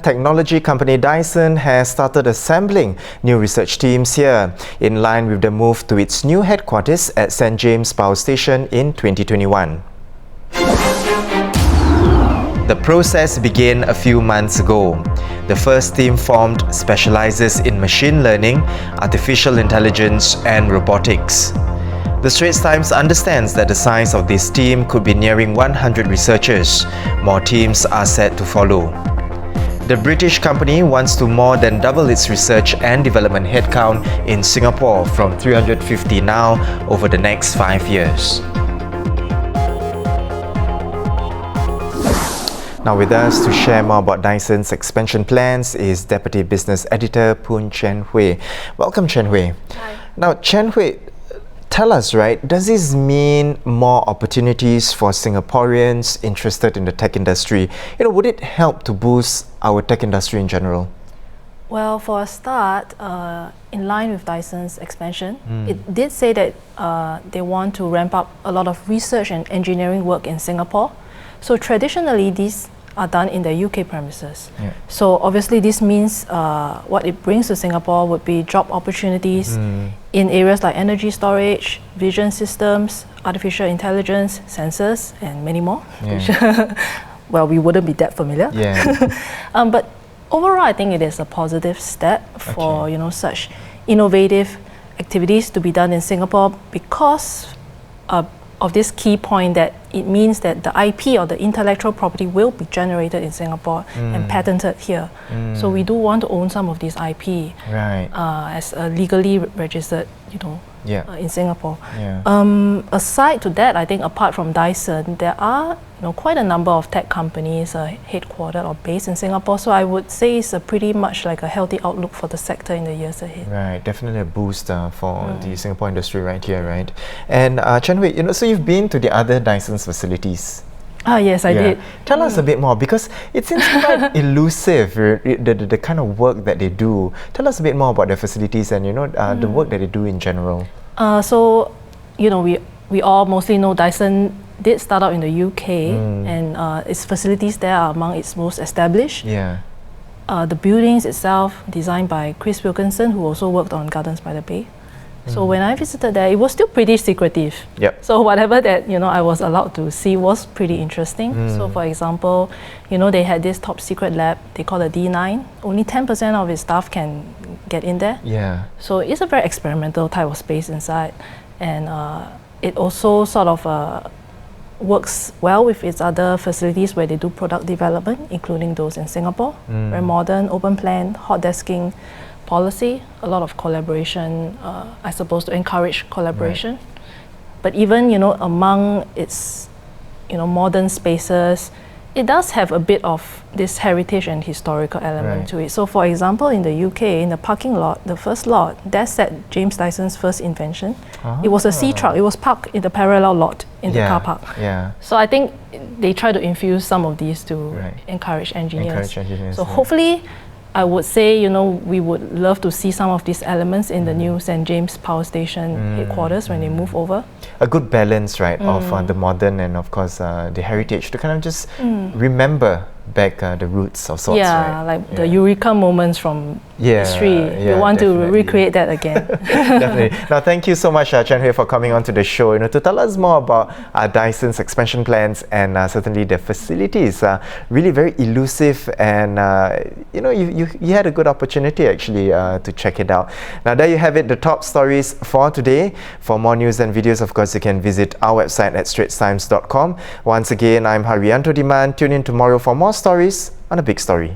Technology company Dyson has started assembling new research teams here, in line with the move to its new headquarters at St. James Power Station in 2021. The process began a few months ago. The first team formed specializes in machine learning, artificial intelligence and robotics. The Straits Times understands that the size of this team could be nearing 100 researchers. More teams are set to follow. The British company wants to more than double its research and development headcount in Singapore from 350 now over the next 5 years. Now with us to share more about Dyson's expansion plans is Deputy Business Editor Poon Chian Hui. Welcome, Chian Hui. Hi. Now, Chian Hui, tell us, does this mean more opportunities for Singaporeans interested in the tech industry? Would it help to boost our tech industry in general? Well, for a start, in line with Dyson's expansion, it did say that they want to ramp up a lot of research and engineering work in Singapore. So traditionally, these are done in the UK premises. Yeah. So obviously this means what it brings to Singapore would be job opportunities in areas like energy storage, vision systems, artificial intelligence, sensors, and many more. Yeah. Well, we wouldn't be that familiar. Yeah. But overall, I think it is a positive step for such innovative activities to be done in Singapore because of this key point that it means that the IP or the intellectual property will be generated in Singapore and patented here. So we do want to own some of these IP as a legally registered, in Singapore. Yeah. Aside to that, I think apart from Dyson, there are quite a number of tech companies headquartered or based in Singapore. So I would say it's pretty much like a healthy outlook for the sector in the years ahead. Right, definitely a boost for the Singapore industry right here, right? And Chian Hui, so you've been to the other Dyson's facilities. Yes, I did. Tell us a bit more because it seems quite elusive, the kind of work that they do. Tell us a bit more about the facilities and the work that they do in general. So, we all mostly know Dyson did start out in the UK and its facilities there are among its most established. Yeah. The buildings itself designed by Chris Wilkinson, who also worked on Gardens by the Bay. So when I visited there, it was still pretty secretive. Yep. So whatever that I was allowed to see was pretty interesting. So for example, they had this top secret lab they call the D9. Only 10% of its staff can get in there. Yeah. So it's a very experimental type of space inside, and it also sort of works well with its other facilities where they do product development, including those in Singapore. Very modern, open plan, hot desking policy, a lot of collaboration, I suppose, to encourage collaboration. Right. But even, among its, modern spaces, it does have a bit of this heritage and historical element to it. So for example, in the UK, in the parking lot, the first lot, that sat James Dyson's first invention. It was a sea truck. It was parked in the parallel lot in the car park. Yeah. So I think they try to infuse some of these to encourage engineers. So hopefully, I would say, we would love to see some of these elements in the new St. James Power Station headquarters when they move over. A good balance, of the modern and, of course, the heritage to kind of just remember back the roots of sorts, the eureka moments from history. We want to recreate that again. Definitely. Now, thank you so much, Chian Hui, for coming on to the show, to tell us more about Dyson's expansion plans and certainly the facilities. Really very elusive, and you had a good opportunity actually to check it out. Now, there you have it, the top stories for today. For more news and videos, of course, you can visit our website at straitstimes.com. Once again, I'm Haryanto Diman. Tune in tomorrow for more stories on A Big Story.